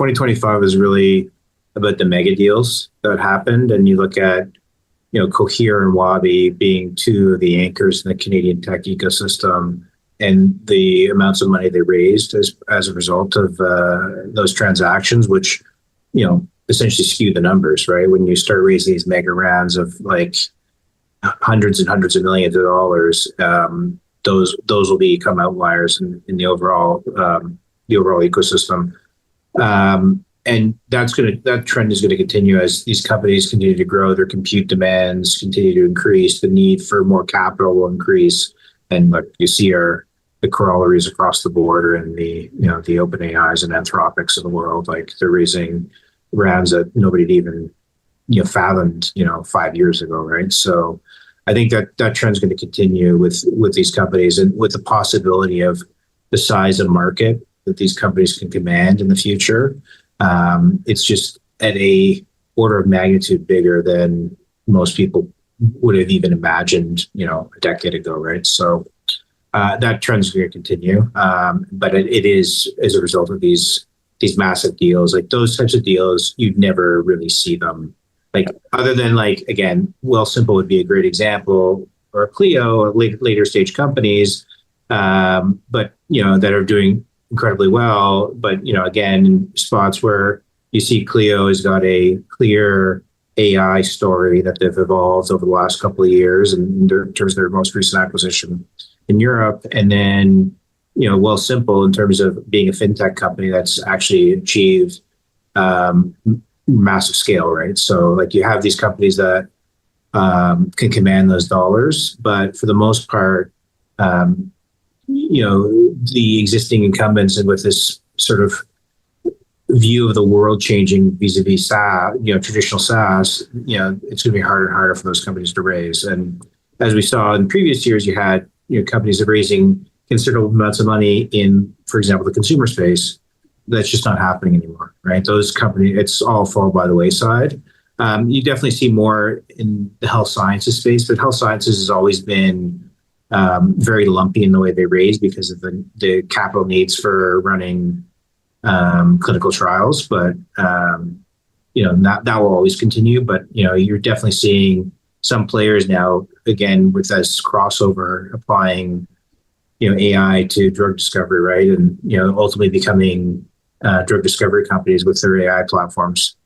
2025 is really about the mega deals that happened. And you look at, Cohere and Wabi being two of the anchors in the Canadian tech ecosystem, and the amounts of money they raised as a result of those transactions, which, essentially skew the numbers, right? When you start raising these mega rounds of like hundreds and hundreds of millions of dollars, those will become outliers in the overall ecosystem. And that trend is going to continue as these companies continue to grow, their compute demands continue to increase, the need for more capital will increase. And what you see are the corollaries across the board, or in the OpenAIs and Anthropics of the world. Like, they're raising rounds that nobody had even fathomed 5 years ago, right? So I think that trend is going to continue with these companies, and with the possibility of the size of market that these companies can command in the future. It's just at a order of magnitude bigger than most people would have even imagined, a decade ago, right? So that trend is going to continue, but it is as a result of these massive deals. Like, those types of deals, you'd never really see them. Like, other than, like, again, Wealthsimple would be a great example, or Clio, or later stage companies, but that are doing incredibly well. But again, in spots where you see Clio has got a clear AI story that they've evolved over the last couple of years, and in terms of their most recent acquisition in Europe, and then Wealthsimple in terms of being a fintech company that's actually achieved massive scale, right? So, like, you have these companies that can command those dollars, but for the most part, the existing incumbents, and with this sort of view of the world changing vis-a-vis SaaS, traditional SaaS, it's going to be harder and harder for those companies to raise. And as we saw in previous years, you had companies that are raising considerable amounts of money in, for example, the consumer space. That's just not happening anymore, right? Those companies, it's all fall by the wayside. You definitely see more in the health sciences space, but health sciences has always been very lumpy in the way they raise because of the capital needs for running clinical trials. But that will always continue. But you're definitely seeing some players now, again, with this crossover, applying AI to drug discovery, right? And ultimately becoming drug discovery companies with their AI platforms.